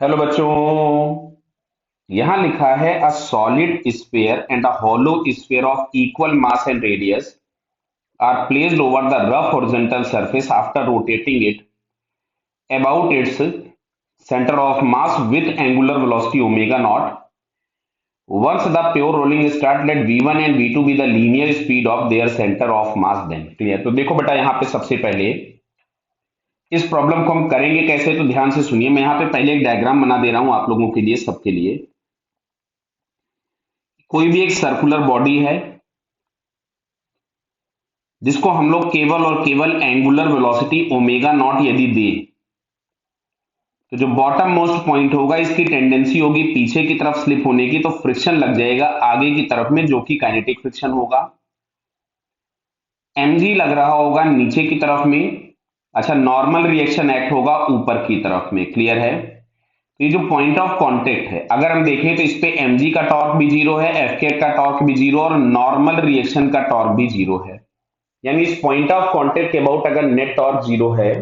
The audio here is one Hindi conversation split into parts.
हेलो बच्चों। यहां लिखा है a solid sphere and a hollow sphere of equal mass and radius are placed over the rough horizontal surface after rotating it about its center of mass with angular velocity omega naught. Once the pure rolling start, let v1 and v2 be the linear speed of their center of mass then. Clear? तो देखो बेटा, यहाँ पे सबसे पहले इस प्रॉब्लम को हम करेंगे कैसे, तो ध्यान से सुनिए। मैं यहाँ पे पहले एक डायग्राम बना दे रहा हूं आप लोगों के लिए, सबके लिए। कोई भी एक सर्कुलर बॉडी है जिसको हम लोग केवल और केवल एंगुलर वेलोसिटी ओमेगा नॉट यदि दे, तो जो बॉटम मोस्ट पॉइंट होगा इसकी टेंडेंसी होगी पीछे की तरफ स्लिप होने की, तो फ्रिक्शन लग जाएगा आगे की तरफ में, जो कि काइनेटिक फ्रिक्शन होगा। mg लग रहा होगा नीचे की तरफ में। अच्छा, नॉर्मल रिएक्शन एक्ट होगा ऊपर की तरफ में। क्लियर है? तो ये जो पॉइंट ऑफ कांटेक्ट है, अगर हम देखें तो इस पे mg का टॉर्क भी जीरो है, एफ का टॉर्क भी जीरो, और नॉर्मल रिएक्शन का टॉर्क भी जीरो है। यानी इस पॉइंट ऑफ कांटेक्ट के अबाउट अगर नेट टॉर्क जीरो है,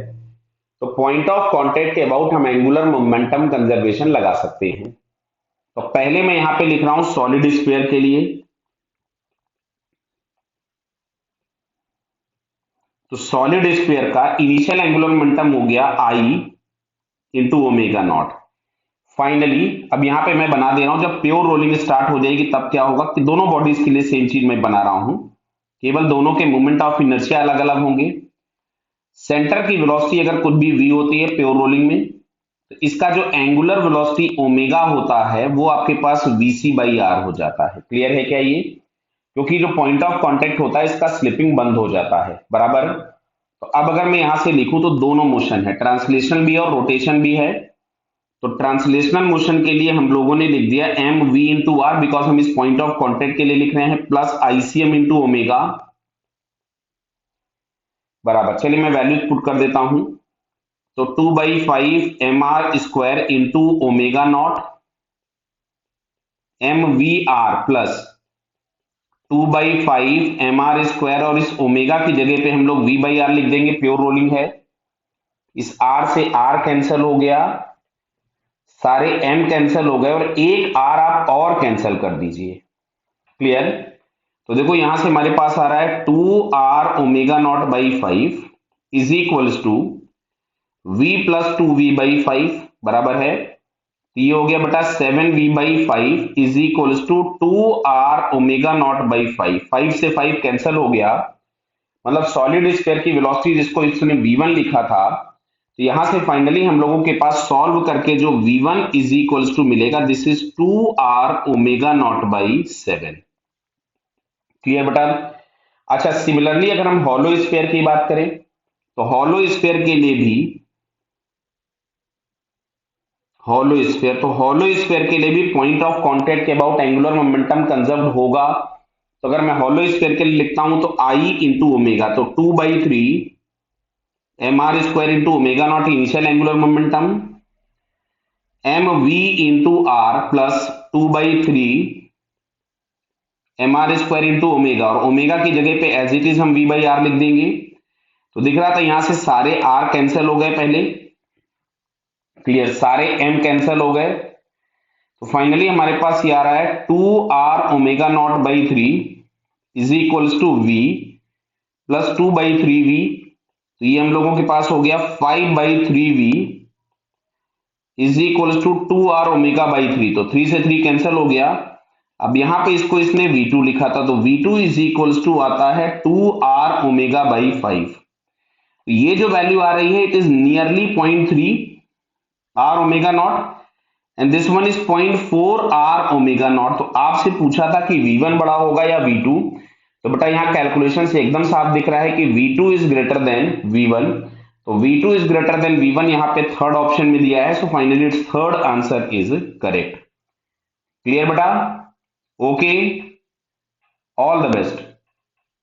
तो पॉइंट ऑफ कांटेक्ट के अबाउट हम एंगुलर मोमेंटम कंजर्वेशन लगा सकते हैं। तो पहले मैं यहां पे लिख रहा हूं सॉलिड स्फीयर के लिए। तो सॉलिड स्फीयर का इनिशियल एंगुलर मोमेंटम हो गया आई इंटू ओमेगा नॉट। फाइनली अब यहां पे मैं बना दे रहा हूं, जब प्योर रोलिंग स्टार्ट हो जाएगी तब क्या होगा कि दोनों बॉडीज के लिए सेम चीज मैं बना रहा हूं, केवल दोनों के मोमेंट ऑफ इनर्शिया अलग अलग होंगे। सेंटर की वेलोसिटी अगर कुछ भी v होती है प्योर रोलिंग में, तो इसका जो एंगुलर वेलोसिटी ओमेगा होता है वो आपके पास vc बाई आर हो जाता है। क्लियर है क्या ये? क्योंकि जो पॉइंट ऑफ कांटेक्ट होता है इसका स्लिपिंग बंद हो जाता है। बराबर? तो अब अगर मैं यहां से लिखूं तो दोनों मोशन है, ट्रांसलेशनल भी और रोटेशन भी है। तो ट्रांसलेशनल मोशन के लिए हम लोगों ने लिख दिया m v into r, because हम इस पॉइंट ऑफ कांटेक्ट के लिए लिख रहे हैं, प्लस आईसीएम इंटू ओमेगा। बराबर? चलिए मैं वैल्यूज पुट कर देता हूं। तो 2/5 m r square into omega naught m v r plus 2/5 m r square, और इस ओमेगा की जगह पे हम लोग v बाई आर लिख देंगे, प्योर रोलिंग है। इस r से r कैंसिल हो गया, सारे m कैंसिल हो गए, और एक r आप और कैंसिल कर दीजिए। क्लियर? तो देखो यहां से हमारे पास आ रहा है 2r omega naught by 5 is equals to v plus 2v by 5। बराबर है? ये हो गया बेटा 7v by 5 is equals to 2r omega naught by 5। 5 से 5 कैंसिल हो गया, मतलब सॉलिड स्फीयर की वेलोसिटी जिसको इसने v1 लिखा था, तो यहां से फाइनली हम लोगों के पास सॉल्व करके जो v1 इज इक्वल्स टू मिलेगा, this is 2r omega naught by 7। Clear बेटा? अच्छा, सिमिलरली अगर हम हॉलो स्फीयर की बात करें, तो हॉलो स्फीयर के लिए भी हॉलो स्फीयर के लिए भी पॉइंट ऑफ कांटेक्ट के अबाउट एंगुलर मोमेंटम कंजर्व होगा। तो अगर मैं हॉलो स्फीयर के लिए लिखता हूं तो आई इंटू ओमेगा, तो 2/3 m r square into omega naught initial angular momentum, m v into r plus 2/3 m r square into omega, और ओमेगा की जगह पे एज इट इज हम वी बाई आर लिख देंगे। तो दिख रहा था यहां से सारे आर कैंसिल हो गए पहले। क्लियर? सारे एम कैंसिल हो गए, तो फाइनली हमारे पास ये आ रहा है 2r omega naught by 3 is equals to v plus 2/3v। तो ये हम लोगों के पास हो गया 5/3v is equals to 2r omega by 3। तो 3 से 3 कैंसिल हो गया। अब यहां पे इसको इसने v2 लिखा था, तो v2 इज इक्वल्स टू आता है 2r ओमेगा बाई 5। तो ये जो वैल्यू आ रही है it is nearly 0.3 r omega naught, and this one is 0.4 r omega naught. तो आपसे पूछा था कि v1 बड़ा होगा या v2, तो बेटा यहां कैलकुलेशन से एकदम साफ दिख रहा है कि v2 is greater than v1। तो v2 is greater than v1 यहां पे थर्ड ऑप्शन में दिया है, so finally it's third answer is correct. Clear बेटा? Okay, all the best.